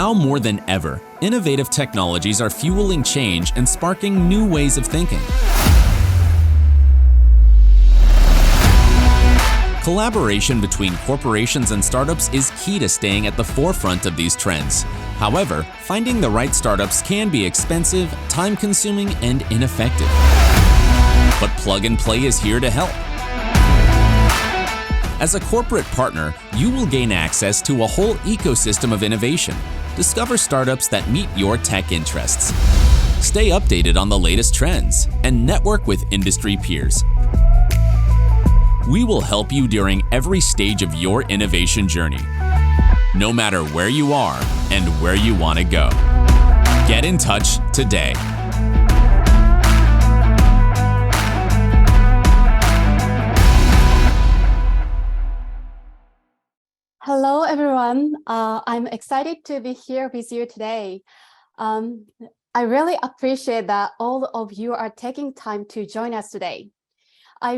Now more than ever, innovative technologies are fueling change and sparking new ways of thinking. Collaboration between corporations and startups is key to staying at the forefront of these trends. However, finding the right startups can be expensive, time-consuming, and ineffective. But Plug and Play is here to help. As a corporate partner, you will gain access to a whole ecosystem of innovation. Discover startups that meet your tech interests. Stay updated on the latest trends and network with industry peers. We will help you during every stage of your innovation journey, no matter where you are and where you want to go. Get in touch today. Hello, everyone. I'm excited to be here with you today. I really appreciate that all of you are taking time to join us today. I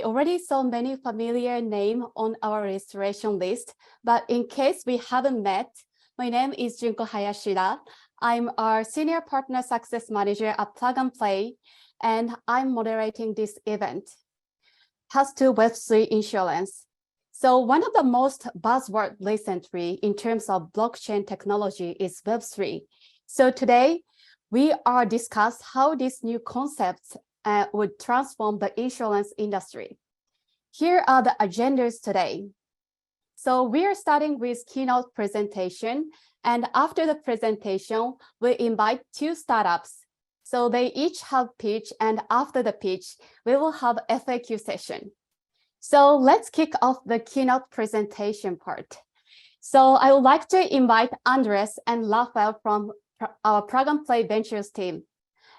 already saw many familiar names on our registration list, but in case we haven't met, my name is Junko Hayashida. I'm our Senior Partner Success Manager at Plug and Play, and I'm moderating this event. Path to Web3 Insurance. So one of the most buzzword recently in terms of blockchain technology is Web3. So today, we are discuss how these new concepts would transform the insurance industry. Here are the agendas today. So we are starting with keynote presentation, and after the presentation, we invite 2 startups. So they each have pitch, and after the pitch, we will have FAQ session. So let's kick off the keynote presentation part. So I would like to invite Andres and Rafael from our Plug and Play Ventures team.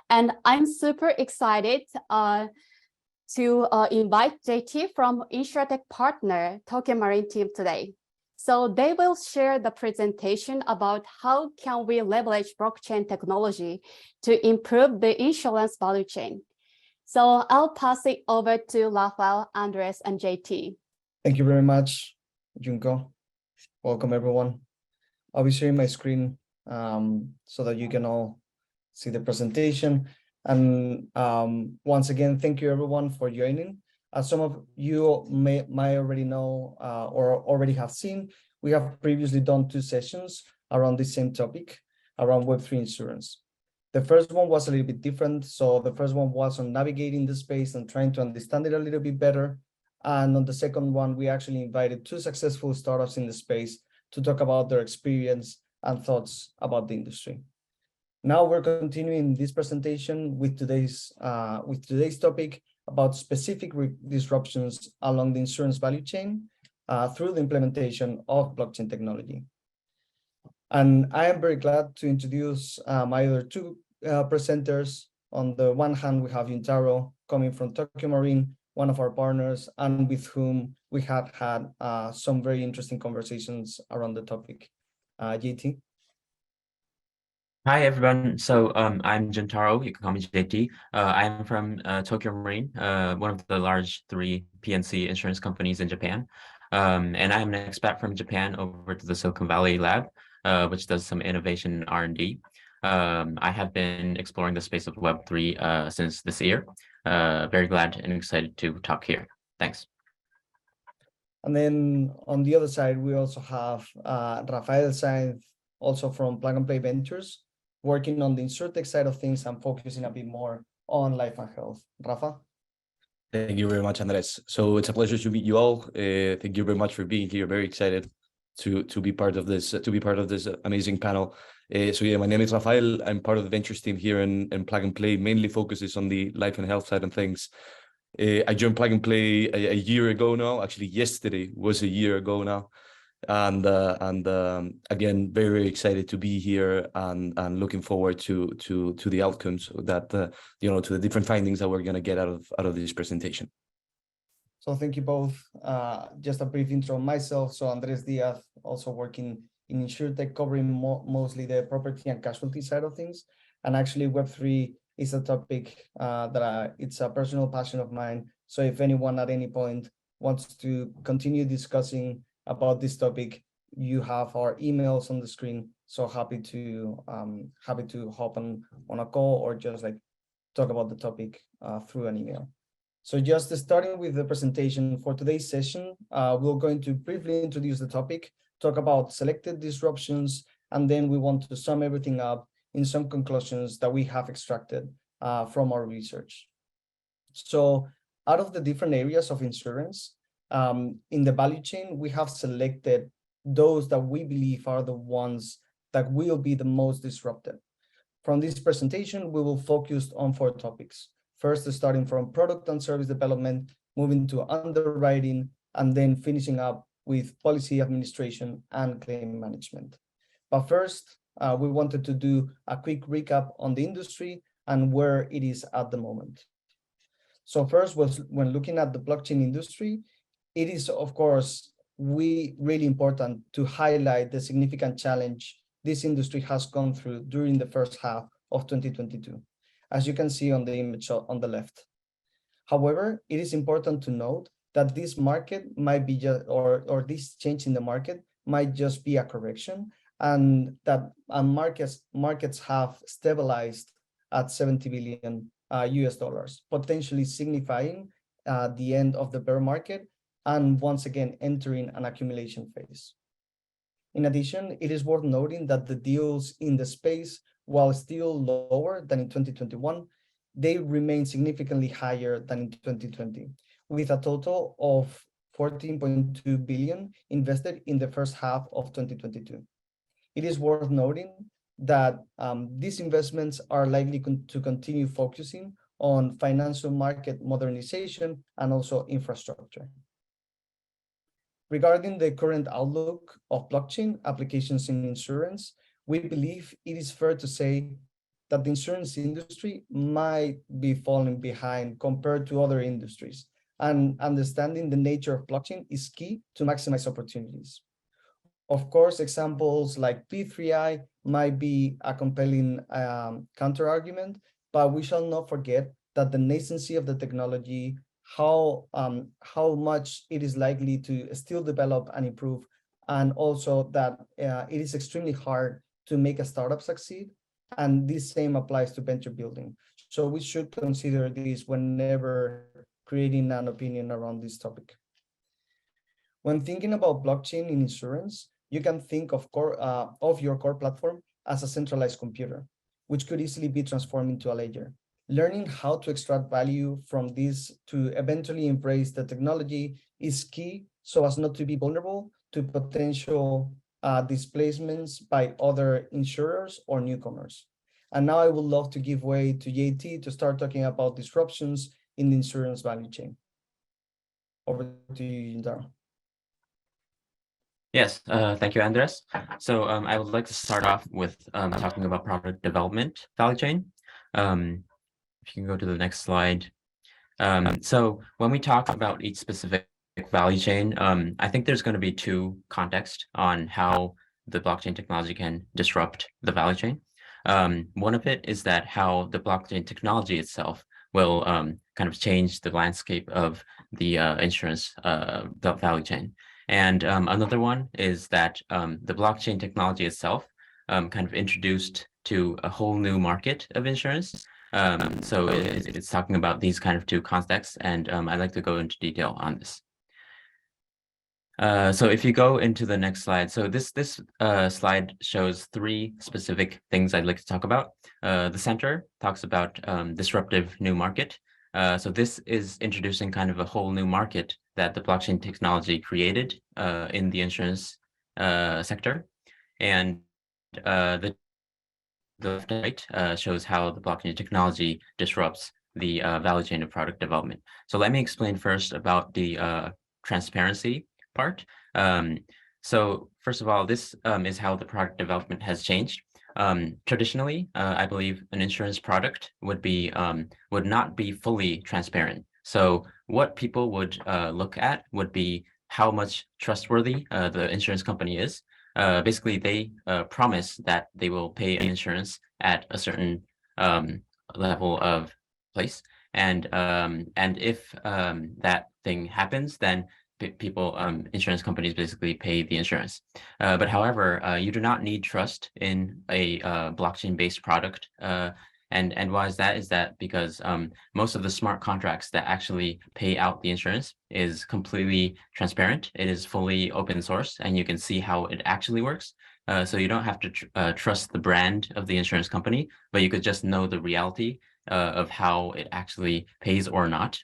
And I'm super excited to invite JT from InsurTech partner, Tokyo Marine team today. So they will share the presentation about how can we leverage blockchain technology to improve the insurance value chain. So I'll pass it over to Rafael, Andres, and JT. Thank you very much, Junko. Welcome, everyone. I'll be sharing my screen so that you can all see the presentation. And once again, thank you, everyone, for joining. As some of you might already know or already have seen, we have previously done 2 sessions around the same topic, around Web3 insurance. The first one was a little bit different. So the first one was on navigating the space and trying to understand it a little bit better. And on the second one, we actually invited 2 successful startups in the space to talk about their experience and thoughts about the industry. Now we're continuing this presentation with today's topic about specific disruptions along the insurance value chain through the implementation of blockchain technology. And I am very glad to introduce my other 2 presenters. On the one hand, we have Ensuro coming from Tokyo Marine, one of our partners, and with whom we have had some very interesting conversations around the topic. JT. Hi, everyone. So I'm Jintaro. You can call me JT. I am from Tokyo Marine, one of the large 3 P&C insurance companies in Japan. And I am an expat from Japan over to the Silicon Valley lab, which does some innovation and R&D. I have been exploring the space of Web3 since this year. Very glad and excited to talk here. Thanks. And then on the other side, we also have Rafael Sainz, also from Plug and Play Ventures, working on the InsurTech side of things and focusing a bit more on life and health. Rafa? Thank you very much, Andres. So it's a pleasure to meet you all. Thank you very much for being here. Very excited to be part of this amazing panel. So yeah, my name is Rafael. I'm part of the ventures team here in Plug and Play, mainly focuses on the life and health side of things. I joined Plug and Play a year ago now. Actually, yesterday was a year ago now. And again, very, very excited to be here and looking forward to the outcomes that to the different findings that we're going to get out of this presentation. So thank you both. Just a brief intro on myself. So Andres Diaz, also working in InsurTech, covering mostly the property and casualty side of things. And actually Web3 is a topic that it's a personal passion of mine. So if anyone at any point wants to continue discussing about this topic, you have our emails on the screen, So happy to hop on a call or just like talk about the topic through an email. So just starting with the presentation for today's session, we're going to briefly introduce the topic, talk about selected disruptions, and then we want to sum everything up in some conclusions that we have extracted from our research. So out of the different areas of insurance, in the value chain, we have selected those that we believe are the ones that will be the most disrupted. From this presentation, we will focus on 4 topics. First, starting from product and service development, moving to underwriting, and then finishing up with policy administration and claim management. But first, we wanted to do a quick recap on the industry and where it is at the moment. So first, when looking at the blockchain industry, it is, of course, really important to highlight the significant challenge this industry has gone through during the first half of 2022, as you can see on the image on the left. However, it is important to note that this market might be just, or this change in the market might just be a correction, and that markets have stabilized at 70 billion US dollars, potentially signifying the end of the bear market and once again entering an accumulation phase. In addition, it is worth noting that the deals in the space, while still lower than in 2021, they remain significantly higher than in 2020, with a total of 14.2 billion invested in the first half of 2022. It is worth noting that these investments are likely to continue focusing on financial market modernization and also infrastructure. Regarding the current outlook of blockchain applications in insurance, we believe it is fair to say that the insurance industry might be falling behind compared to other industries, and understanding the nature of blockchain is key to maximize opportunities. Of course, examples like P3I might be a compelling counter-argument, but we shall not forget that the nascency of the technology, how much it is likely to still develop and improve, and also that it is extremely hard to make a startup succeed, and this same applies to venture building. So we should consider this whenever creating an opinion around this topic. When thinking about blockchain in insurance, you can think of your core platform as a centralized computer, which could easily be transformed into a ledger. Learning how to extract value from this to eventually embrace the technology is key so as not to be vulnerable to potential displacements by other insurers or newcomers. And now I would love to give way to JT to start talking about disruptions in the insurance value chain. Over to you, Jintaro. Yes, thank you, Andres. So I would like to start off with talking about product development value chain. If you can go to the next slide. So when we talk about each specific value chain, I think there's going to be 2 contexts on how the blockchain technology can disrupt the value chain. One of it is that how the blockchain technology itself will kind of change the landscape of the insurance the value chain. And another one is that the blockchain technology itself kind of introduced to a whole new market of insurance. So it's talking about these kind of 2 contexts, and I'd like to go into detail on this. So if you go into the next slide, so this slide shows 3 specific things I'd like to talk about. The center talks about disruptive new market. So this is introducing kind of a whole new market that the blockchain technology created in the insurance sector. And the left and right shows how the blockchain technology disrupts the value chain of product development. So let me explain first about the transparency part. So first of all, this is how the product development has changed. Traditionally, I believe an insurance product would not be fully transparent. So what people would look at would be how much trustworthy the insurance company is. Basically, they promise that they will pay an insurance at a certain level of place, and if that thing happens, then insurance companies basically pay the insurance. But however, you do not need trust in a blockchain-based product. And why is that? Is that because most of the smart contracts that actually pay out the insurance is completely transparent. It is fully open source, and you can see how it actually works. So you don't have to trust the brand of the insurance company, but you could just know the reality of how it actually pays or not.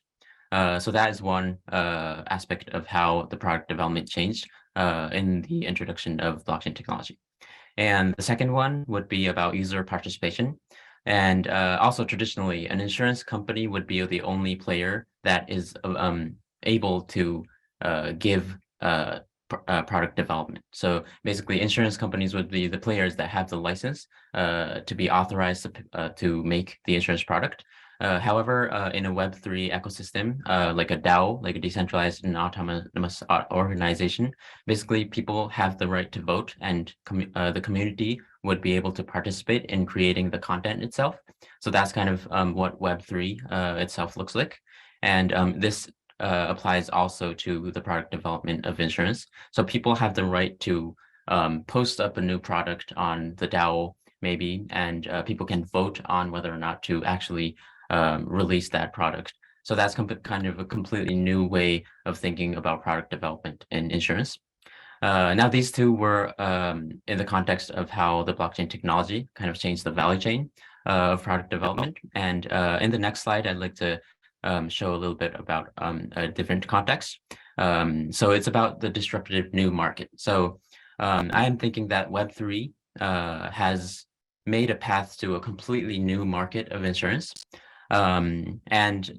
So that is one aspect of how the product development changed in the introduction of blockchain technology. And the second one would be about user participation. And also traditionally, an insurance company would be the only player that is able to give product development. So basically, insurance companies would be the players that have the license to be authorized to make the insurance product. However, in a Web3 ecosystem, like a DAO, like a decentralized and autonomous organization, basically people have the right to vote, and the community would be able to participate in creating the content itself. So that's kind of what Web3 itself looks like. And this applies also to the product development of insurance. So people have the right to post up a new product on the DAO, maybe, and people can vote on whether or not to actually release that product. So that's kind of a completely new way of thinking about product development in insurance. Now, these two were in the context of how the blockchain technology kind of changed the value chain of product development. And in the next slide, I'd like to show a little bit about a different context. So it's about the disruptive new market. So I am thinking that Web3 has made a path to a completely new market of insurance. And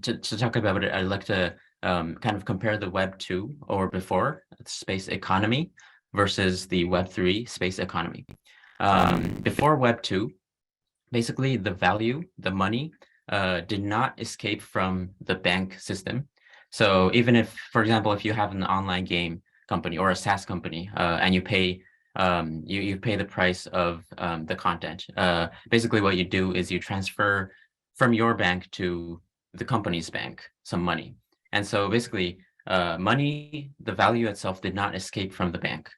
to talk about it, I'd like to kind of compare the Web 2 or before space economy versus the Web 3 space economy. Before Web 2, basically the value, the money, did not escape from the bank system. So even if, for example, if you have an online game company or a SaaS company and you pay you pay the price of the content, basically what you do is you transfer from your bank to the company's bank some money. And so basically money, the value itself did not escape from the bank.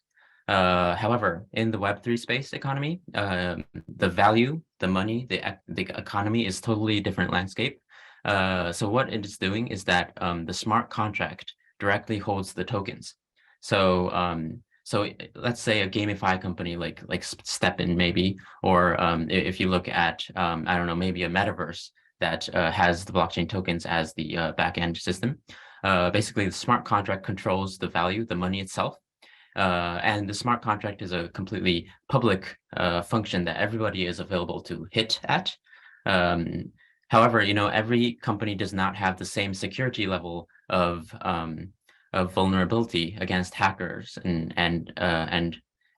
However, in the Web3 space economy, the value, the money, the economy is totally different landscape. So what it is doing is that the smart contract directly holds the tokens. So so let's say a gamify company like StepN maybe, or if you look at, I don't know, maybe a metaverse that has the blockchain tokens as the backend system. Basically, the smart contract controls the value, the money itself. And the smart contract is a completely public function that everybody is available to hit at. However, you know, every company does not have the same security level of vulnerability against hackers and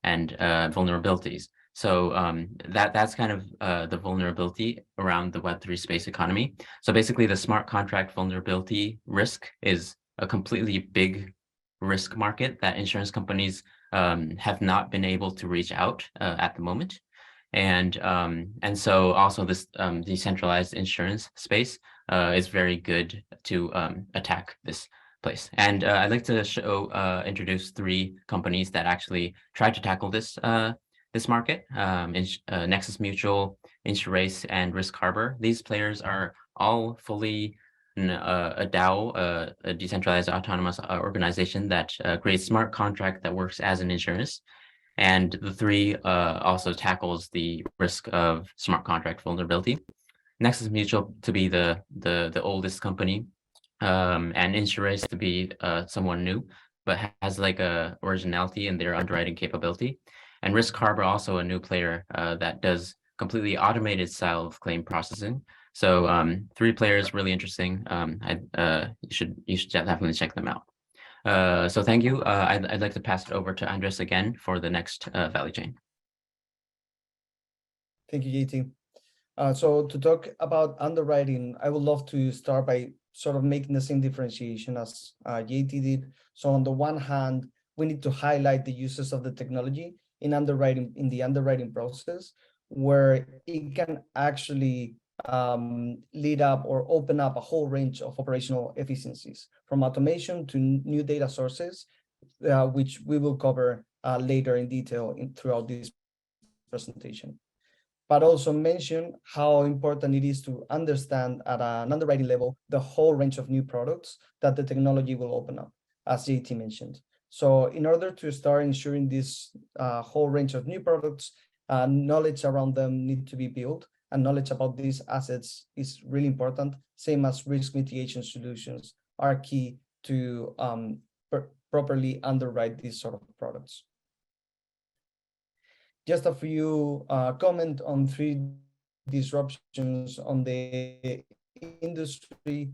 vulnerabilities. So that's kind of the vulnerability around the Web3 space economy. So basically, the smart contract vulnerability risk is a completely big risk market that insurance companies have not been able to reach out at the moment. And so also this decentralized insurance space is very good to attack this place. And I'd like to introduce 3 companies that actually tried to tackle this this market: Nexus Mutual, Insurers, and Risk Harbor. These players are all fully a DAO, a decentralized autonomous organization that creates smart contract that works as an insurance. And the 3 also tackles the risk of smart contract vulnerability. Nexus Mutual to be the oldest company, and Insurers to be someone new, but has like a originality in their underwriting capability. And Risk Harbor also a new player that does completely automated style of claim processing. So 3 players, really interesting. You should definitely check them out. So thank you. I'd like to pass it over to Andres again for the next value chain. Thank you, JT. So to talk about underwriting, I would love to start by sort of making the same differentiation as JT did. So on the one hand, we need to highlight the uses of the technology in underwriting, in the underwriting process, where it can actually lead up or open up a whole range of operational efficiencies, from automation to new data sources, which we will cover later in detail throughout this presentation. But also mention how important it is to understand at an underwriting level the whole range of new products that the technology will open up, as JT mentioned. So in order to start ensuring this whole range of new products, knowledge around them need to be built, and knowledge about these assets is really important, same as risk mitigation solutions are key to properly underwrite these sort of products. Just a few comment on 3 disruptions on the industry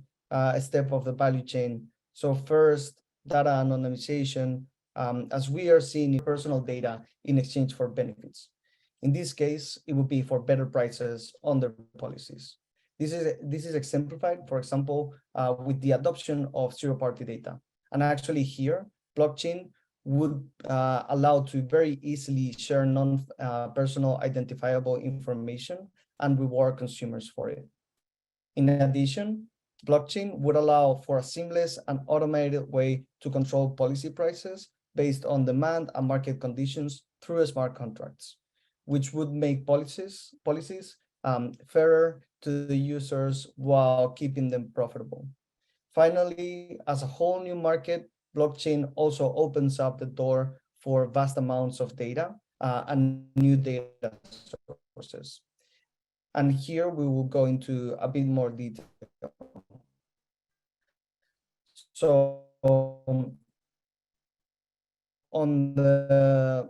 step of the value chain. So first, data anonymization, as we are seeing personal data in exchange for benefits. In this case, it would be for better prices on their policies. This is exemplified, for example, with the adoption of zero-party data. And actually here, blockchain would allow to very easily share non-personal identifiable information and reward consumers for it. In addition, blockchain would allow for a seamless and automated way to control policy prices based on demand and market conditions through smart contracts, which would make policies fairer to the users while keeping them profitable. Finally, as a whole new market, blockchain also opens up the door for vast amounts of data and new data sources. And here we will go into a bit more detail. So on the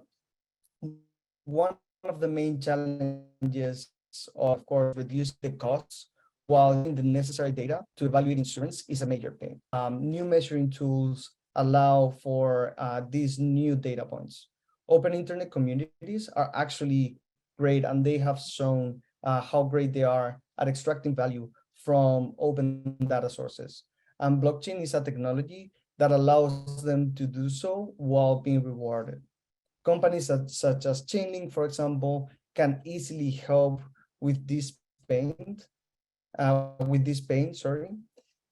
one of the main challenges, of course, reduce the costs while the necessary data to evaluate insurance is a major pain. New measuring tools allow for these new data points. Open internet communities are actually great, and they have shown how great they are at extracting value from open data sources. And blockchain is a technology that allows them to do so while being rewarded. Companies such as Chainlink, for example, can easily help with this pain.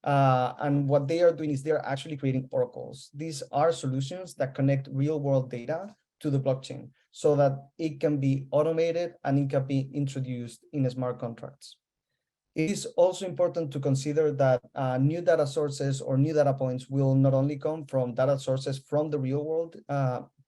And what they are doing is they're actually creating oracles. These are solutions that connect real-world data to the blockchain so that it can be automated and it can be introduced in smart contracts. It is also important to consider that new data sources or new data points will not only come from data sources from the real world,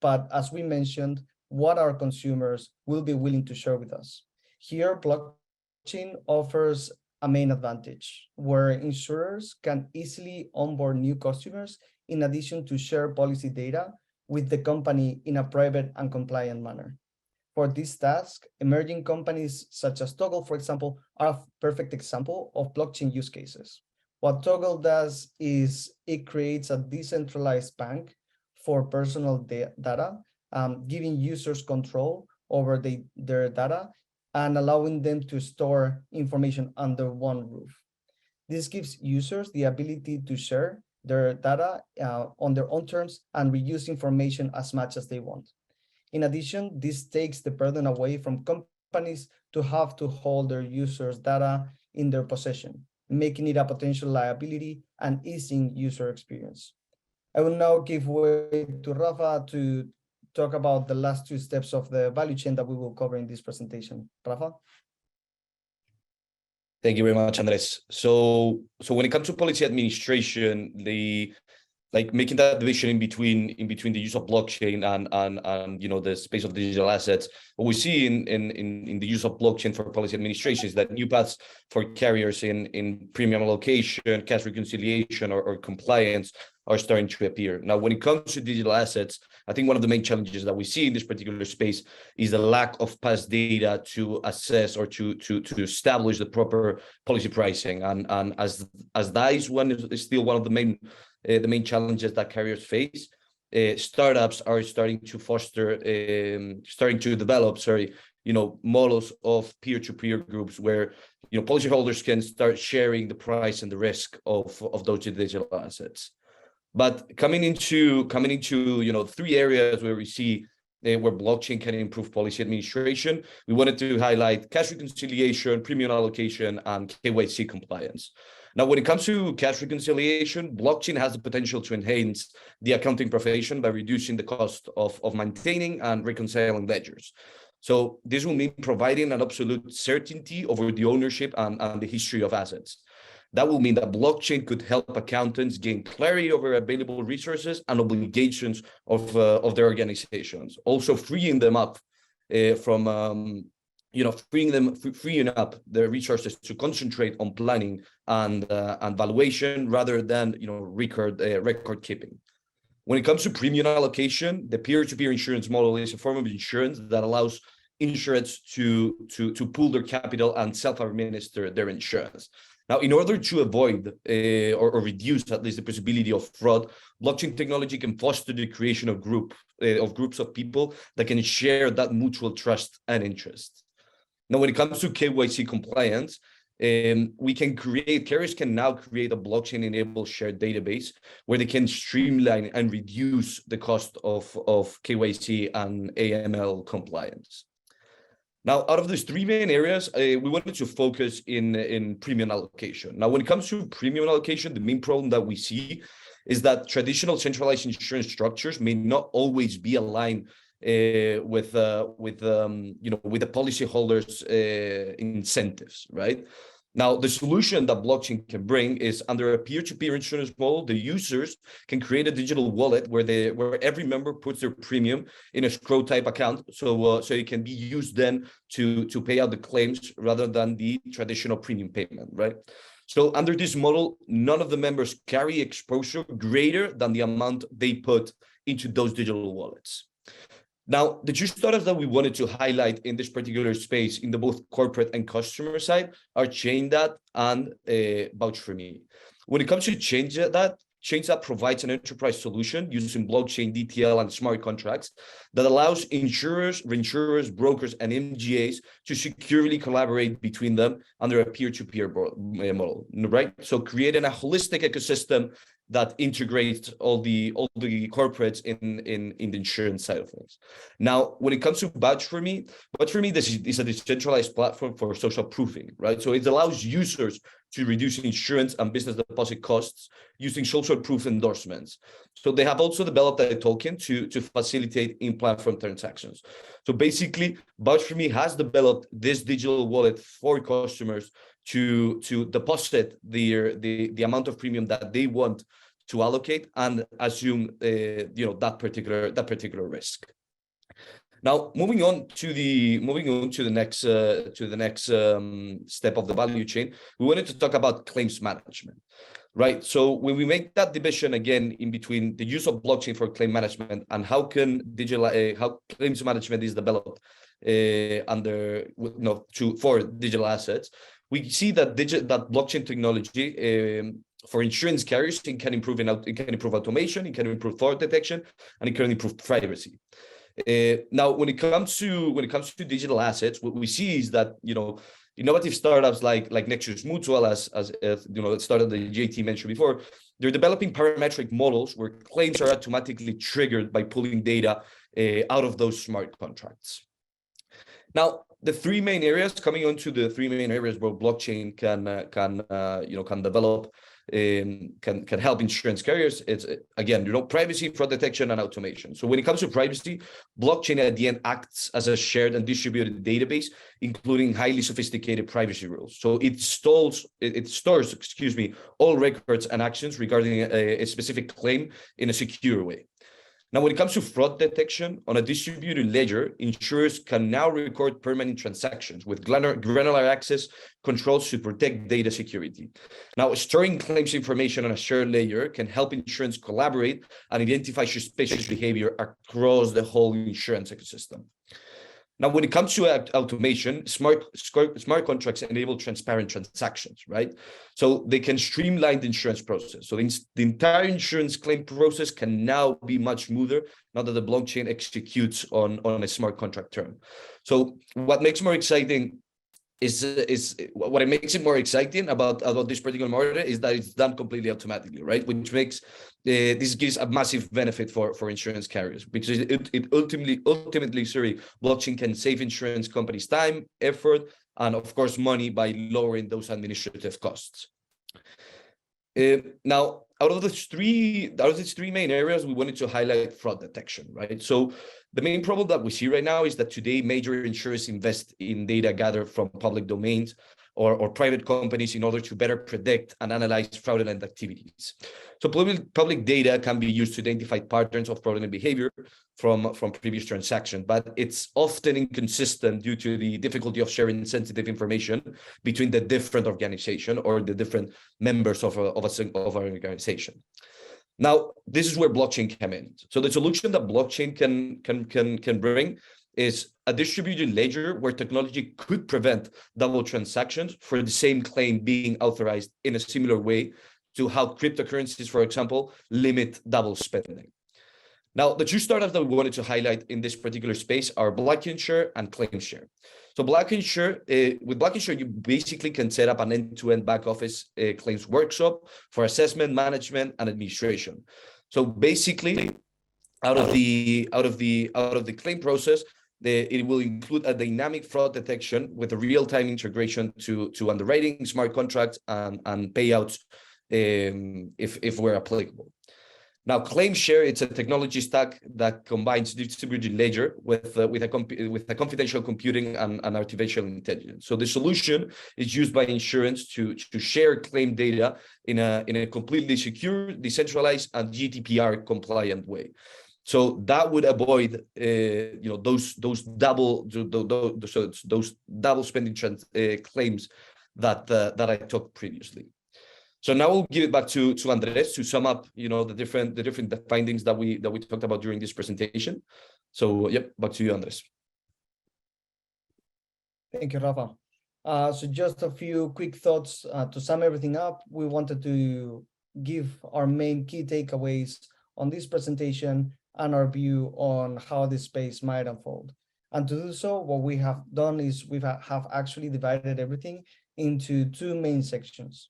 but as we mentioned, what our consumers will be willing to share with us. Here, blockchain offers a main advantage where insurers can easily onboard new customers in addition to share policy data with the company in a private and compliant manner. For this task, emerging companies such as Toggle, for example, are a perfect example of blockchain use cases. What Toggle does is it creates a decentralized bank for personal data, giving users control over their data and allowing them to store information under one roof. This gives users the ability to share their data on their own terms and reuse information as much as they want. In addition, this takes the burden away from companies to have to hold their users' data in their possession, making it a potential liability and easing user experience. I will now give way to Rafa to talk about the last 2 steps of the value chain that we will cover in this presentation. Rafa? Thank you very much, Andres. So when it comes to policy administration, like making that division in between the use of blockchain and the space of digital assets, what we see in the use of blockchain for policy administration is that new paths for carriers in premium allocation, cash reconciliation, or compliance are starting to appear. Now, when it comes to digital assets, I think one of the main challenges that we see in this particular space is the lack of past data to assess or to establish the proper policy pricing. And as that is still one of the main challenges that carriers face, startups are starting to develop models of peer-to-peer groups where policyholders can start sharing the price and the risk of those digital assets. But coming into 3 areas where we see where blockchain can improve policy administration, we wanted to highlight cash reconciliation, premium allocation, and KYC compliance. Now, when it comes to cash reconciliation, blockchain has the potential to enhance the accounting profession by reducing the cost of maintaining and reconciling ledgers. So this will mean providing an absolute certainty over the ownership and the history of assets. That will mean that blockchain could help accountants gain clarity over available resources and obligations of their organizations, also freeing them up from freeing up their resources to concentrate on planning and valuation rather than record keeping. When it comes to premium allocation, the peer-to-peer insurance model is a form of insurance that allows insurers to pool their capital and self-administer their insurance. Now, in order to avoid or reduce at least the possibility of fraud, blockchain technology can foster the creation of groups of people that can share that mutual trust and interest. Now, when it comes to KYC compliance, carriers can now create a blockchain-enabled shared database where they can streamline and reduce the cost of KYC and AML compliance. Now, out of these three main areas, we wanted to focus in premium allocation. Now, when it comes to premium allocation, the main problem that we see is that traditional centralized insurance structures may not always be aligned with the policyholders' incentives, right? Now, the solution that blockchain can bring is under a peer-to-peer insurance model, the users can create a digital wallet where every member puts their premium in a escrow type account, so it can be used then to pay out the claims rather than the traditional premium payment, right? So under this model, none of the members carry exposure greater than the amount they put into those digital wallets. Now, the two startups that we wanted to highlight in this particular space in the both corporate and customer side are ChainThat and Vouch4Me. When it comes to ChainThat provides an enterprise solution using blockchain, DTL, and smart contracts that allows insurers, reinsurers, brokers, and MGAs to securely collaborate between them under a peer-to-peer model, right? So creating a holistic ecosystem that integrates all the corporates in the insurance side of things. Now, when it comes to Vouch4Me, this is a decentralized platform for social proofing, right? So it allows users to reduce insurance and business deposit costs using social proof endorsements. So they have also developed a token to facilitate in-platform transactions. So basically, Vouch4Me has developed this digital wallet for customers to deposit the amount of premium that they want to allocate and assume that particular risk. Now, moving on to the next step of the value chain, we wanted to talk about claims management, right? So when we make that division again in between the use of blockchain for claim management and how claims management is developed for digital assets, we see that blockchain technology for insurance carriers can improve automation, it can improve fraud detection, and it can improve privacy. Now, when it comes to digital assets, what we see is that innovative startups like Nexus Mutual, as started the JT mentioned before, they're developing parametric models where claims are automatically triggered by pulling data out of those smart contracts. Now, the three main areas where blockchain can develop can help insurance carriers. It's again, privacy, fraud detection, and automation. So when it comes to privacy, blockchain at the end acts as a shared and distributed database, including highly sophisticated privacy rules. So it stores all records and actions regarding a specific claim in a secure way. Now, when it comes to fraud detection on a distributed ledger, insurers can now record permanent transactions with granular access controls to protect data security. Now, storing claims information on a shared layer can help insurance collaborate and identify suspicious behavior across the whole insurance ecosystem. Now, when it comes to automation, smart contracts enable transparent transactions, right? So they can streamline the insurance process. So the entire insurance claim process can now be much smoother now that the blockchain executes on a smart contract term. So what makes more exciting is what it makes it more exciting about this particular model is that it's done completely automatically, right? Which makes this gives a massive benefit for insurance carriers, because it ultimately blockchain can save insurance companies time, effort, and of course money by lowering those administrative costs. Now, out of these three main areas, we wanted to highlight fraud detection, right? So the main problem that we see right now is that today major insurers invest in data gathered from public domains or private companies in order to better predict and analyze fraudulent activities. So public data can be used to identify patterns of fraudulent behavior from previous transactions, but it's often inconsistent due to the difficulty of sharing sensitive information between the different organization or the different members of an organization. Now, this is where blockchain came in. So the solution that blockchain can bring is a distributed ledger where technology could prevent double transactions for the same claim being authorized in a similar way to how cryptocurrencies, for example, limit double spending. Now, the two startups that we wanted to highlight in this particular space are Ensuro and ClaimShare. So Ensuro, with Ensuro, you basically can set up an end-to-end back office claims workshop for assessment, management, and administration. So basically, out of the claim process, it will include a dynamic fraud detection with a real-time integration to underwriting, smart contracts, and payouts if we're applicable. Now, ClaimShare, it's a technology stack that combines distributed ledger with a confidential computing and artificial intelligence. So the solution is used by insurance to share claim data in a completely secure, decentralized, and GDPR compliant way. So that would avoid those double spending claims that I talked previously. So now we'll give it back to Andres to sum up, the different findings that we talked about during this presentation. So yep, back to you, Andres. Thank you, Rafa. So just a few quick thoughts to sum everything up. We wanted to give our main key takeaways on this presentation and our view on how this space might unfold. And to do so, what we have done is we have actually divided everything into two main sections.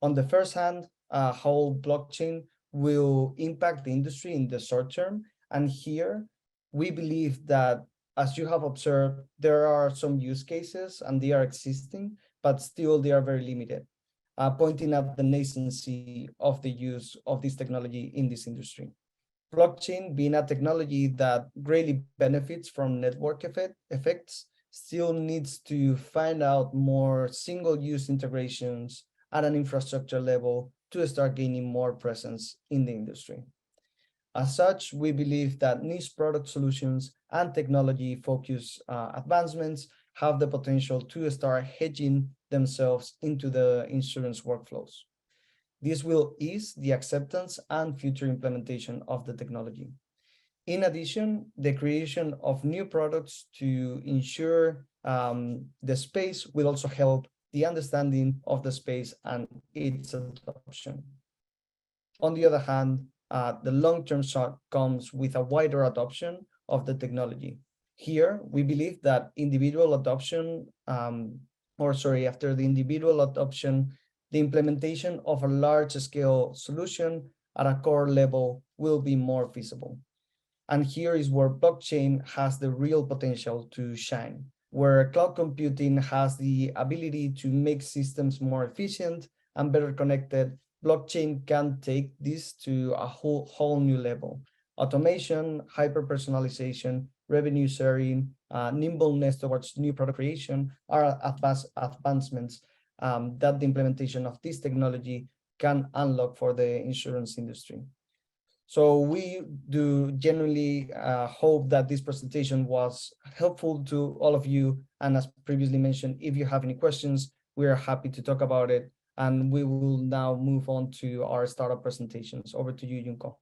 On the first hand, how blockchain will impact the industry in the short term. And here, we believe that, as you have observed, there are some use cases and they are existing, but still they are very limited, pointing at the nascency of the use of this technology in this industry. Blockchain, being a technology that greatly benefits from network effects, still needs to find out more single-use integrations at an infrastructure level to start gaining more presence in the industry. As such, we believe that niche product solutions and technology-focused advancements have the potential to start hedging themselves into the insurance workflows. This will ease the acceptance and future implementation of the technology. In addition, the creation of new products to ensure the space will also help the understanding of the space and its adoption. On the other hand, the long-term shot comes with a wider adoption of the technology. Here, we believe that individual adoption, after the individual adoption, the implementation of a large-scale solution at a core level will be more feasible. And here is where blockchain has the real potential to shine, where cloud computing has the ability to make systems more efficient and better connected. Blockchain can take this to a whole new level. Automation, hyper-personalization, revenue sharing, nimbleness towards new product creation are advancements that the implementation of this technology can unlock for the insurance industry. So we do genuinely hope that this presentation was helpful to all of you. And as previously mentioned, if you have any questions, we are happy to talk about it. And we will now move on to our startup presentations. Over to you, Junko.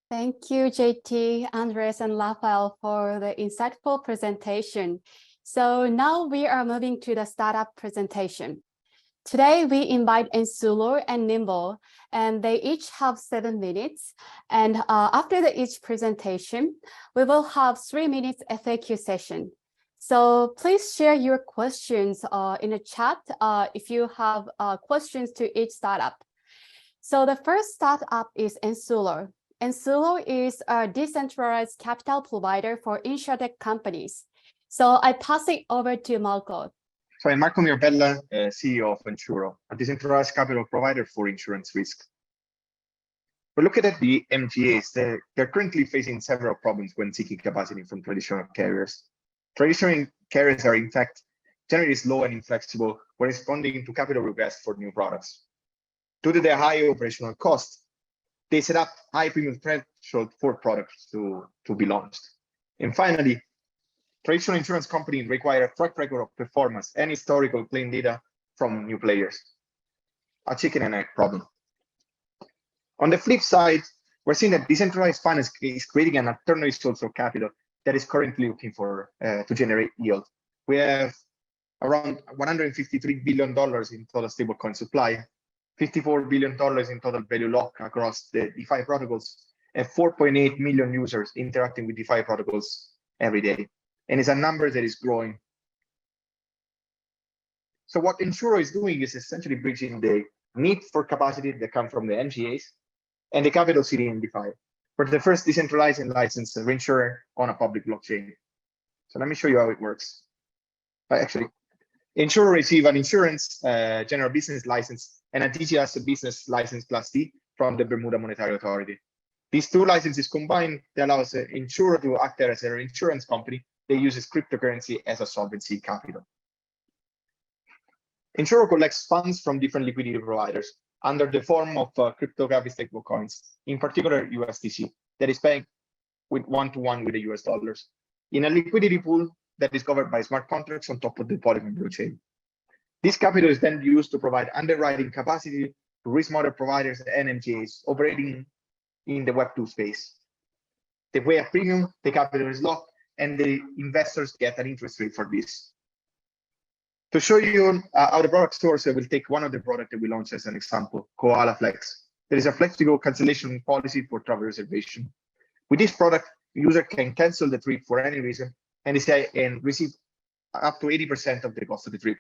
Thank you, JT, Andres, and Rafael for the insightful presentation. So now we are moving to the startup presentation. Today, we invite Ensuro and Nimble, and they each have 7 minutes. And after each presentation, we will have 3 minutes FAQ session. So please share your questions in the chat if you have questions to each startup. So the first startup is Ensuro. Ensuro is a decentralized capital provider for insurtech companies. So I pass it over to Marco. So I'm Marco Mirbella, CEO of Ensuro, a decentralized capital provider for insurance risk. We're looking at the MGAs. They're currently facing several problems when seeking capacity from traditional carriers. Traditional carriers are, in fact, generally slow and inflexible when responding to capital requests for new products. Due to their high operational costs, they set up high premium threshold for products to be launched. And finally, traditional insurance companies require a track record of performance and historical claim data from new players. A chicken and egg problem. On the flip side, we're seeing that decentralized finance is creating an alternative source of capital that is currently looking for to generate yield. We have around $153 billion in total stablecoin supply, $54 billion in total value lock across the DeFi protocols, and 4.8 million users interacting with DeFi protocols every day. And it's a number that is growing. So what Ensuro is doing is essentially bridging the need for capacity that come from the MGAs and the capital sitting in DeFi. We're the first decentralized and licensed reinsurer on a public blockchain. So let me show you how it works. Actually, Ensuro receive an insurance general business license and a digital business license plus D from the Bermuda Monetary Authority. These two licenses combined, they allows Ensuro to act as an insurance company that uses cryptocurrency as a solvency capital. Ensuro collects funds from different liquidity providers under the form of cryptographic stablecoins, in particular USDC, that is pegged with one-to-one with the US dollars, in a liquidity pool that is covered by smart contracts on top of the Polygon blockchain. This capital is then used to provide underwriting capacity to risk model providers and MGAs operating in the Web2 space. They pay a premium, the capital is locked, and the investors get an interest rate for this. To show you how the product works, I will take one of the products that we launched as an example, Koala Flex. There is a flexible cancellation policy for travel reservation. With this product, user can cancel the trip for any reason and receive up to 80% of the cost of the trip.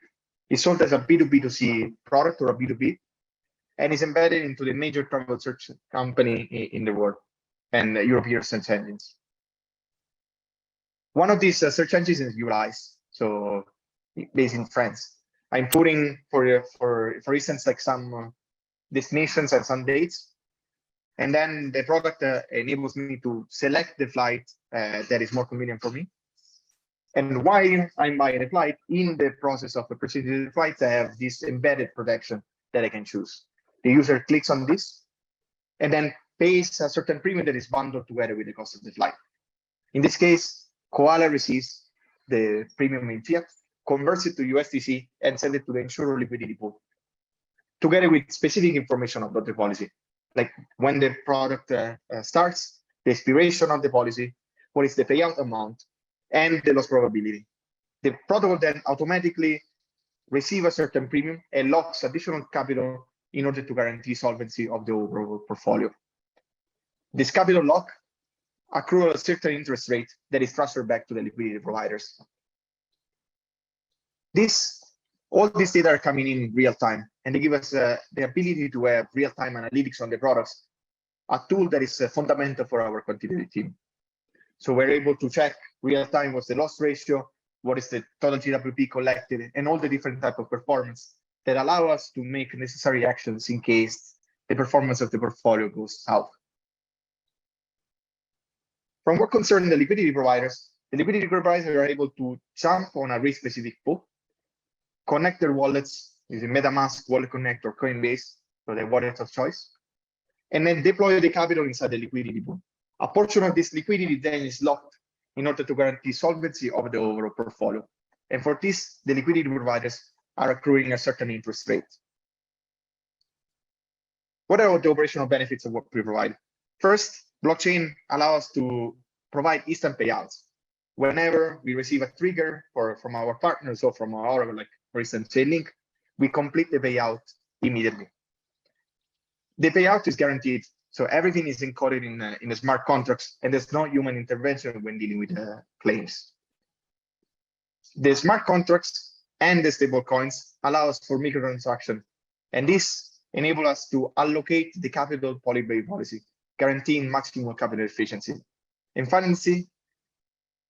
It's sold as a B2B2C product or a B2B, and is embedded into the major travel search company in the world and European search engines. One of these search engines is Ulysse, so based in France. I'm putting for instance, like some destinations and some dates, and then the product enables me to select the flight that is more convenient for me. And while I'm buying a flight, in the process of purchasing the flight, I have this embedded protection that I can choose. The user clicks on this and then pays a certain premium that is bundled together with the cost of the flight. In this case, Koala receives the premium in fiat, converts it to USDC, and sends it to the Ensuro liquidity pool, together with specific information about the policy, like when the product starts, the expiration of the policy, what is the payout amount, and the loss probability. The protocol then automatically receives a certain premium and locks additional capital in order to guarantee solvency of the overall portfolio. This capital lock accrues a certain interest rate that is transferred back to the liquidity providers. All these data are coming in real time, and they give us the ability to have real-time analytics on the products, a tool that is fundamental for our quantitative team. So we're able to check real-time what's the loss ratio, what is the total GWP collected, and all the different type of performance that allow us to make necessary actions in case the performance of the portfolio goes south. From what concerns the liquidity providers are able to jump on a risk-specific pool, connect their wallets using MetaMask, Wallet Connect, or Coinbase, so their wallet of choice, and then deploy the capital inside the liquidity pool. A portion of this liquidity then is locked in order to guarantee solvency of the overall portfolio. And for this, the liquidity providers are accruing a certain interest rate. What are the operational benefits of what we provide? First, blockchain allows us to provide instant payouts. Whenever we receive a trigger from our partners or from our, like for instance, Chainlink, we complete the payout immediately. The payout is guaranteed, so everything is encoded in the smart contracts, and there's no human intervention when dealing with claims. The smart contracts and the stable coins allow us for microtransaction, and this enables us to allocate the capital policy by policy, guaranteeing maximum capital efficiency. And finally,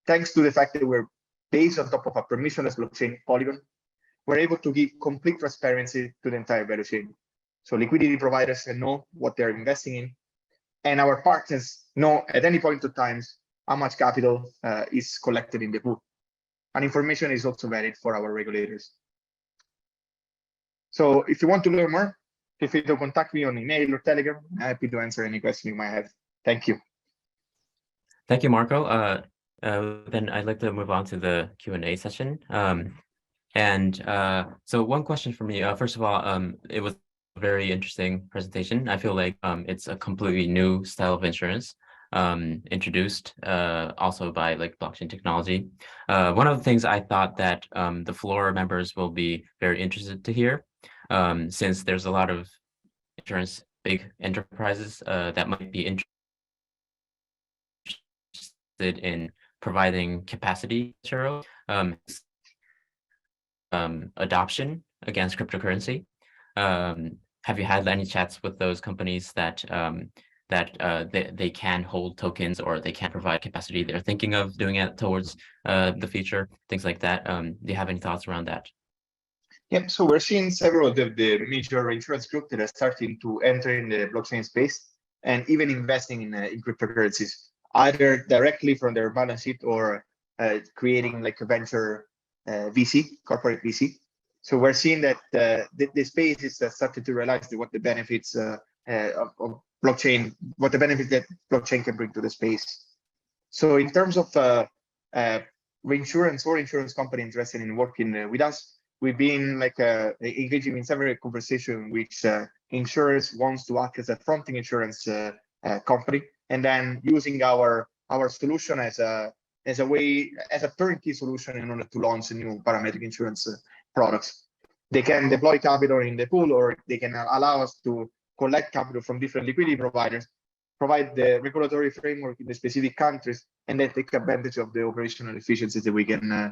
thanks to the fact that we're based on top of a permissionless blockchain Polygon, we're able to give complete transparency to the entire value chain. So liquidity providers can know what they're investing in, and our partners know at any point of time how much capital is collected in the pool. And information is also valid for our regulators. So if you want to learn more, feel free to contact me on email or Telegram. I'm happy to answer any question you might have. Thank you. Thank you, Marco. Then I'd like to move on to the Q&A session. So one question for me, first of all, it was a very interesting presentation. I feel like it's a completely new style of insurance, introduced also by like blockchain technology. One of the things I thought that the floor members will be very interested to hear, since there's a lot of insurance big enterprises that might be interested in providing capacity Ensuro, adoption against cryptocurrency. Have you had any chats with those companies that they can hold tokens or they can provide capacity? They're thinking of doing it towards the future, things like that. Do you have any thoughts around that? Yeah, so we're seeing several of the major insurance groups that are starting to enter in the blockchain space and even investing in cryptocurrencies, either directly from their balance sheet or creating like a venture VC, corporate VC. So we're seeing that the space is starting to realize what the benefits of blockchain, what the benefits that blockchain can bring to the space. So in terms of reinsurance or insurance company interested in working with us, we've been like engaging in several conversations which insurers wants to act as a fronting insurance company, and then using our solution as a turnkey solution in order to launch new parametric insurance products. They can deploy capital in the pool, or they can allow us to collect capital from different liquidity providers, provide the regulatory framework in the specific countries, and then take advantage of the operational efficiencies that we can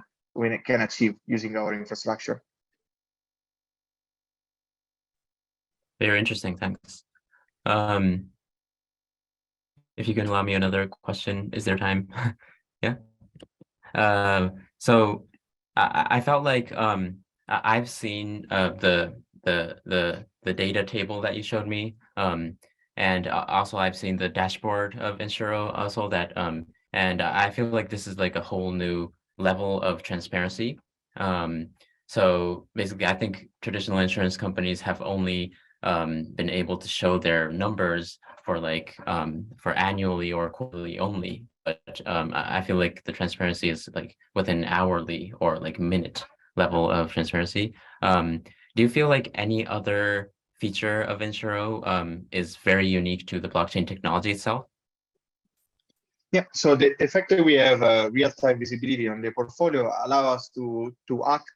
achieve using our infrastructure. Very interesting, thanks. If you can allow me another question, is there time? Yeah. So I felt like I've seen the data table that you showed me, and also I've seen the dashboard of Ensuro also that and I feel like this is like a whole new level of transparency. So basically, I think traditional insurance companies have only been able to show their numbers for like for annually or quarterly only, but I feel like the transparency is like within hourly or like minute level of transparency. Do you feel like any other feature of Ensuro is very unique to the blockchain technology itself? Yeah, so the fact that we have real-time visibility on the portfolio allow us to act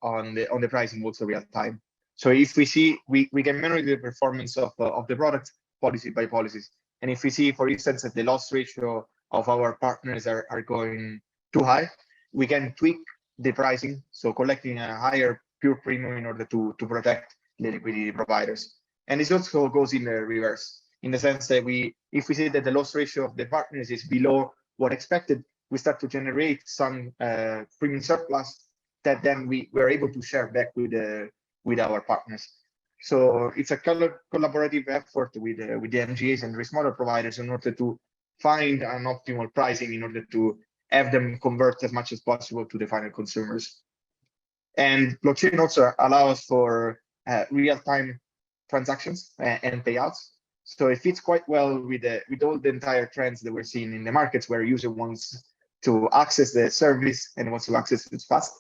on the pricing also real-time. So if we see, we can monitor the performance of the product policy by policies. And if we see, for instance, that the loss ratio of our partners are going too high, we can tweak the pricing, so collecting a higher pure premium in order to protect the liquidity providers. And this also goes in the reverse, in the sense that if we see that the loss ratio of the partners is below what expected, we start to generate some premium surplus that then we're able to share back with our partners. So it's a collaborative effort with the MGAs and risk model providers in order to find an optimal pricing in order to have them convert as much as possible to the final consumers. And blockchain also allows for real-time transactions and payouts. So it fits quite well with all the entire trends that we're seeing in the markets, where a user wants to access the service and wants to access it fast.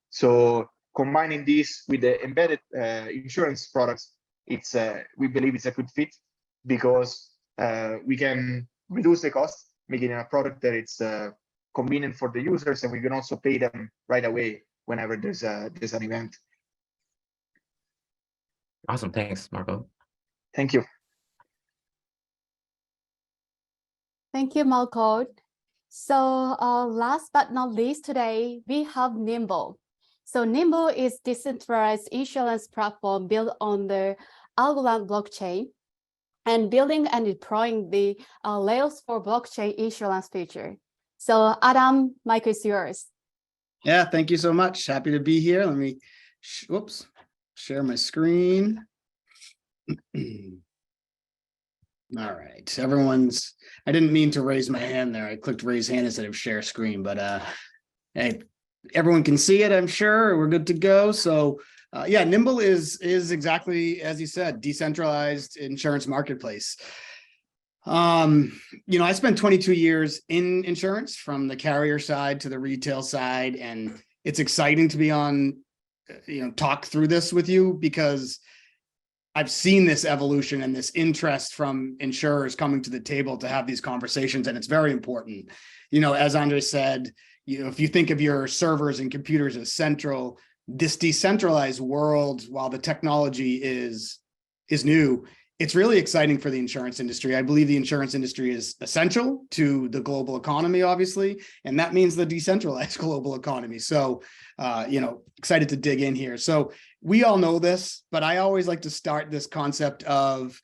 So combining this with the embedded insurance products, we believe it's a good fit, because we can reduce the cost, making it a product that it's convenient for the users, and we can also pay them right away whenever there's an event. Awesome, thanks, Marco. Thank you. Thank you, Marco. So last but not least today, we have Nimble. So Nimble is decentralized insurance platform built on the Algorand blockchain and building and deploying the layers for blockchain insurance feature. So Adam, mic is yours. Yeah, thank you so much. Happy to be here. Let me, whoops, share my screen. All right, everyone's, I didn't mean to raise my hand there. I clicked raise hand instead of share screen, but hey, everyone can see it, I'm sure. We're good to go. So yeah, Nimble is exactly as you said, decentralized insurance marketplace. You know, I spent 22 years in insurance from the carrier side to the retail side, and it's exciting to be on, you know, talk through this with you because I've seen this evolution and this interest from insurers coming to the table to have these conversations, and it's very important. You know, as Andre said, you know, if you think of your servers and computers as central, this decentralized world, while the technology is new, it's really exciting for the insurance industry. I believe the insurance industry is essential to the global economy, obviously, and that means the decentralized global economy. So, you know, excited to dig in here. So we all know this, but I always like to start this concept of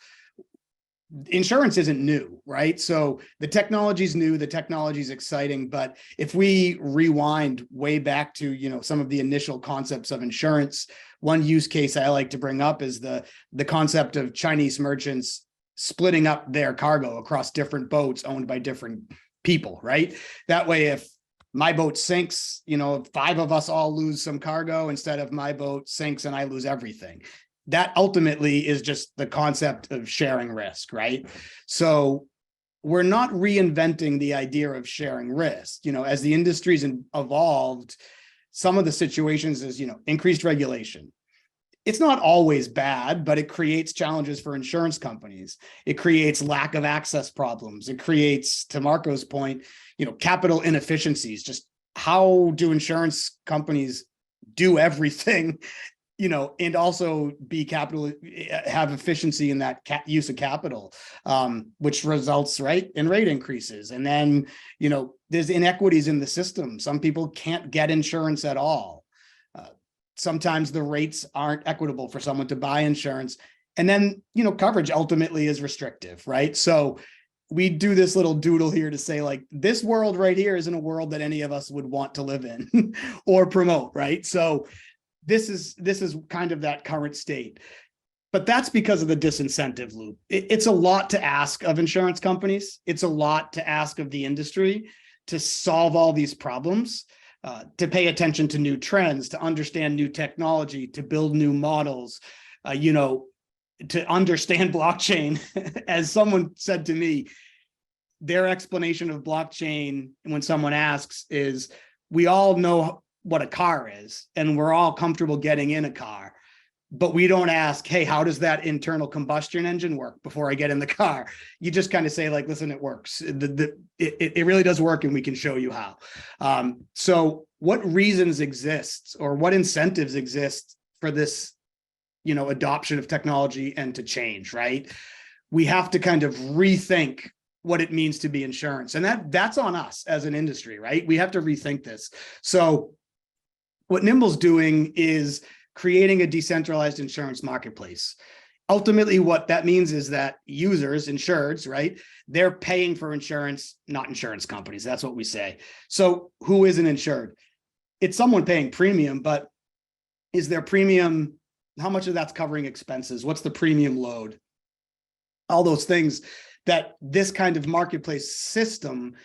insurance isn't new, right? So the technology is new, the technology is exciting, but if we rewind way back to, you know, some of the initial concepts of insurance, one use case I like to bring up is the concept of Chinese merchants splitting up their cargo across different boats owned by different people, right? That way, if my boat sinks, you know, 5 of us all lose some cargo instead of my boat sinks and I lose everything. That ultimately is just the concept of sharing risk, right? So we're not reinventing the idea of sharing risk. You know, as the industry's evolved, some of the situations is, you know, increased regulation. It's not always bad, but it creates challenges for insurance companies. It creates lack of access problems. It creates, to Marco's point, you know, capital inefficiencies. Just how do insurance companies do everything, you know, and also be have efficiency in that use of capital, which results, right, in rate increases. And then, you know, there's inequities in the system. Some people can't get insurance at all. Sometimes the rates aren't equitable for someone to buy insurance. And then, you know, coverage ultimately is restrictive, right? So we do this little doodle here to say, like, this world right here isn't a world that any of us would want to live in or promote, right? So this is kind of that current state. But that's because of the disincentive loop. It's a lot to ask of insurance companies. It's a lot to ask of the industry to solve all these problems, to pay attention to new trends, to understand new technology, to build new models, you know, to understand blockchain. As someone said to me, their explanation of blockchain when someone asks is, we all know what a car is, and we're all comfortable getting in a car, but we don't ask, hey, how does that internal combustion engine work before I get in the car? You just kind of say, like, listen, it works. It really does work, and we can show you how. So what reasons exist, or what incentives exist for this, you know, adoption of technology and to change, right? We have to kind of rethink what it means to be insurance. And that's on us as an industry, right? We have to rethink this. So what Nimble's doing is creating a decentralized insurance marketplace. Ultimately, what that means is that users, insureds, right, they're paying for insurance, not insurance companies. That's what we say. So who isn't insured? It's someone paying premium, but is their premium, how much of that's covering expenses? What's the premium load? All those things that this kind of marketplace system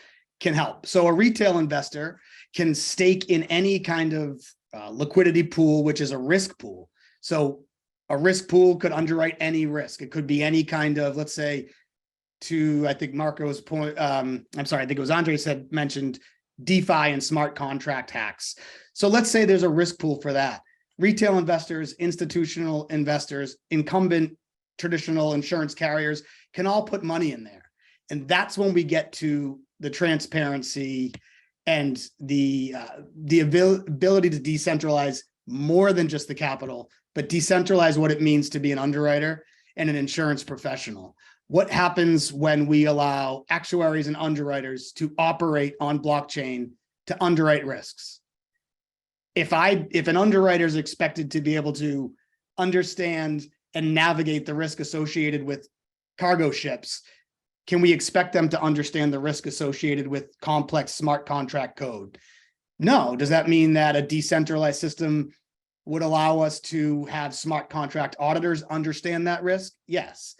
can help. So a retail investor can stake in any kind of liquidity pool, which is a risk pool. So a risk pool could underwrite any risk. It could be any kind of, let's say, to, I think Marco's point, I'm sorry, I think it was Andre mentioned DeFi and smart contract hacks. So let's say there's a risk pool for that. Retail investors, institutional investors, incumbent traditional insurance carriers can all put money in there. And that's when we get to the transparency and the ability to decentralize more than just the capital, but decentralize what it means to be an underwriter and an insurance professional. What happens when we allow actuaries and underwriters to operate on blockchain to underwrite risks? If an underwriter is expected to be able to understand and navigate the risk associated with cargo ships, can we expect them to understand the risk associated with complex smart contract code? No. Does that mean that a decentralized system would allow us to have smart contract auditors understand that risk? Yes.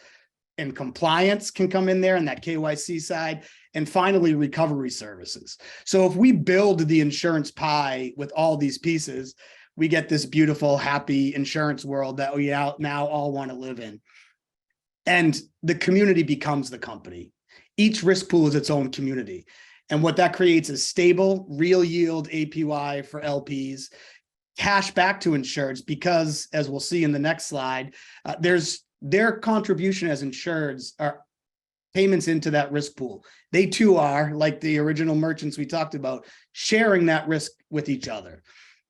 And compliance can come in there and that KYC side. And finally, recovery services. So if we build the insurance pie with all these pieces, we get this beautiful, happy insurance world that we now all want to live in. And the community becomes the company. Each risk pool is its own community. And what that creates is stable, real yield APY for LPs, cash back to insureds, because as we'll see in the next slide, their contribution as insureds are payments into that risk pool. They too are, like the original merchants we talked about, sharing that risk with each other.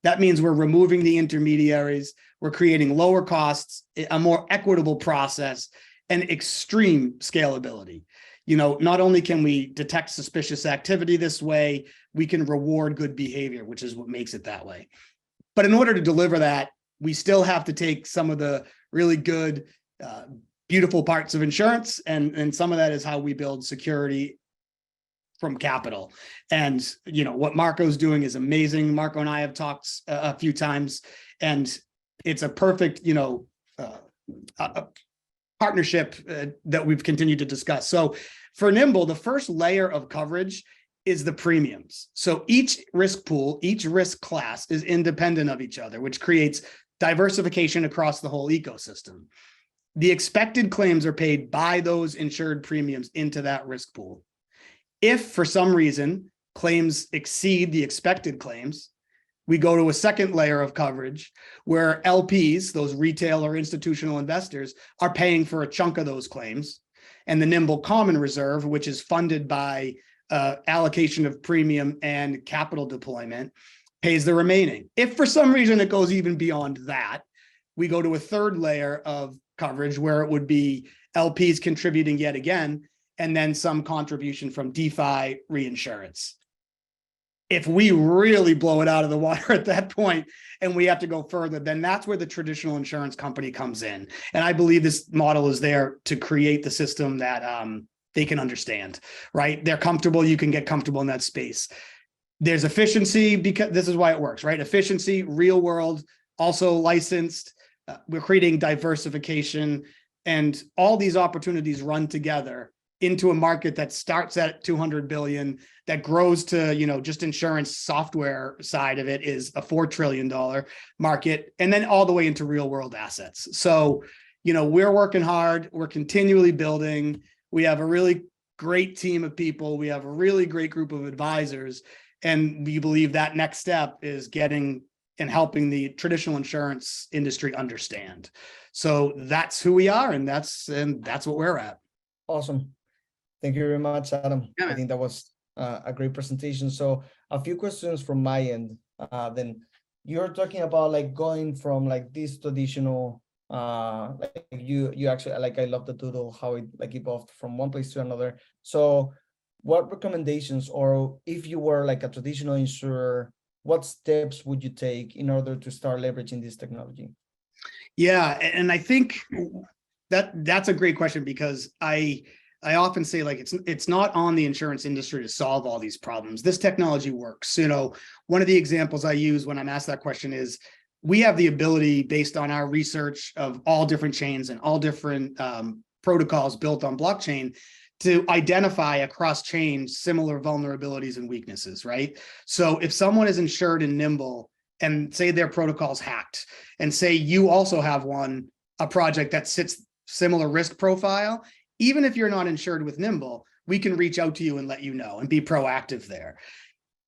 That means we're removing the intermediaries, we're creating lower costs, a more equitable process, and extreme scalability. You know, not only can we detect suspicious activity this way, we can reward good behavior, which is what makes it that way. But in order to deliver that, we still have to take some of the really good, beautiful parts of insurance, and some of that is how we build security from capital. And you know what Marco's doing is amazing. Marco and I have talked a few times, and it's a perfect, partnership that we've continued to discuss. So for Nimble, the first layer of coverage is the premiums. So each risk pool, each risk class is independent of each other, which creates diversification across the whole ecosystem. The expected claims are paid by those insured premiums into that risk pool. If for some reason claims exceed the expected claims, we go to a second layer of coverage where LPs, those retail or institutional investors, are paying for a chunk of those claims. And the Nimble Common Reserve, which is funded by allocation of premium and capital deployment, pays the remaining. If for some reason it goes even beyond that, we go to a third layer of coverage where it would be LPs contributing yet again, and then some contribution from DeFi reinsurance. If we really blow it out of the water at that point and we have to go further, then that's where the traditional insurance company comes in. And I believe this model is there to create the system that they can understand, right? They're comfortable, you can get comfortable in that space. There's efficiency, because this is why it works, right? Efficiency, real world, also licensed. We're creating diversification, and all these opportunities run together into a market that starts at 200 billion, that grows to, just insurance software side of it is a $4 trillion market, and then all the way into real world assets. So, we're working hard, we're continually building. We have a really great team of people. We have a really great group of advisors. And we believe that next step is getting and helping the traditional insurance industry understand. So that's who we are, and that's what we're at. Awesome. Thank you very much, Adam. Yeah, I think that was a great presentation. So a few questions from my end. Then you're talking about like going from like this traditional, like you actually, like, I love the doodle, how it like evolved from one place to another. So what recommendations, or if you were like a traditional insurer, what steps would you take in order to start leveraging this technology? Yeah, and I think that's a great question, because I often say, like, it's not on the insurance industry to solve all these problems. This technology works. One of the examples I use when I'm asked that question is, we have the ability, based on our research of all different chains and all different protocols built on blockchain, to identify across chains similar vulnerabilities and weaknesses, right? So if someone is insured in Nimble and say their protocol's hacked, and say you also have a project that sits similar risk profile, even if you're not insured with Nimble, we can reach out to you and let you know and be proactive there.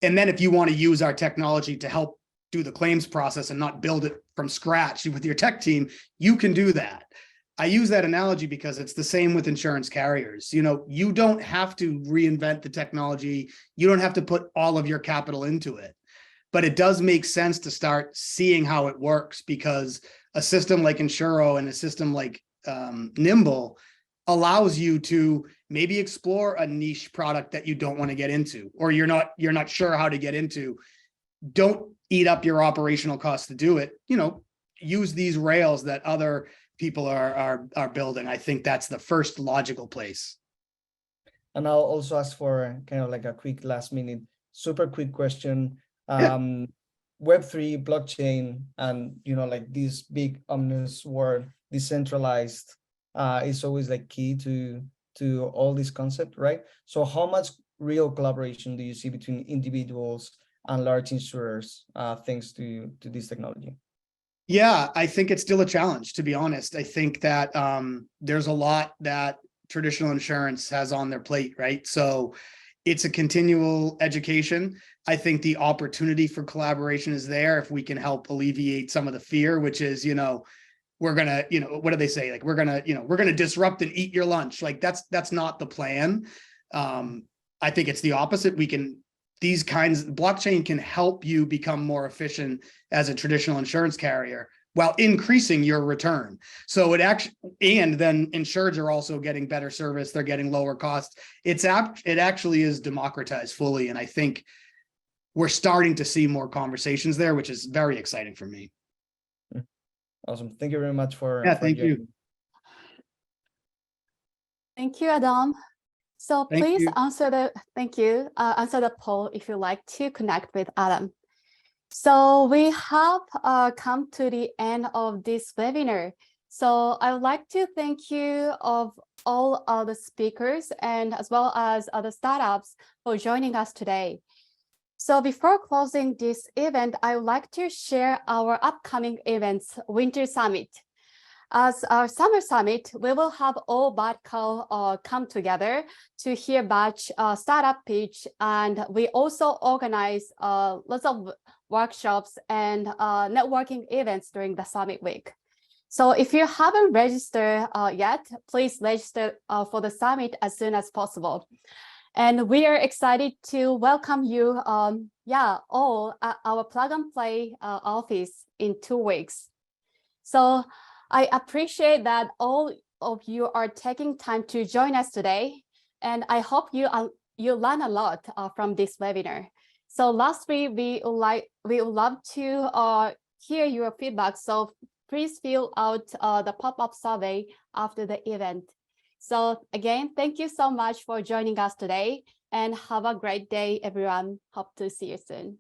And then if you want to use our technology to help do the claims process and not build it from scratch with your tech team, you can do that. I use that analogy because it's the same with insurance carriers. You don't have to reinvent the technology. You don't have to put all of your capital into it. But it does make sense to start seeing how it works, because a system like Ensuro and a system like Nimble allows you to maybe explore a niche product that you don't want to get into, or you're not sure how to get into. Don't eat up your operational costs to do it. Use these rails that other people are building. I think that's the first logical place. And I'll also ask for kind of like a quick last minute, super quick question. Yeah. Web3, blockchain, and like this big ominous word, decentralized, is always like key to all this concept, right? So how much real collaboration do you see between individuals and large insurers, thanks to this technology? Yeah, I think it's still a challenge, to be honest. I think that there's a lot that traditional insurance has on their plate, right? So it's a continual education. I think the opportunity for collaboration is there if we can help alleviate some of the fear, which is, we're gonna, what do they say? Like, we're gonna disrupt and eat your lunch. Like, that's not the plan. I think it's the opposite. Blockchain can help you become more efficient as a traditional insurance carrier while increasing your return. So and then insureds are also getting better service. They're getting lower costs. It actually is democratized fully. And I think we're starting to see more conversations there, which is very exciting for me. Awesome. Thank you very much for Thank you. Thank you, Adam. So Thank please you. answer the poll if you like to connect with Adam. So we have come to the end of this webinar. So I would like to thank you of all other speakers and as well as other startups for joining us today. So before closing this event, I would like to share our upcoming events, Winter Summit. As our Summer Summit, we will have all vertical come together to hear batch startup pitch, and we also organize lots of workshops and networking events during the summit week. So if you haven't registered yet, please register for the summit as soon as possible. And we are excited to welcome you, all at our Plug and Play office in 2 weeks. So I appreciate that all of you are taking time to join us today, and I hope you learn a lot from this webinar. So lastly, we would love to hear your feedback. So please fill out the pop-up survey after the event. So again, thank you so much for joining us today, and have a great day, everyone. Hope to see you soon.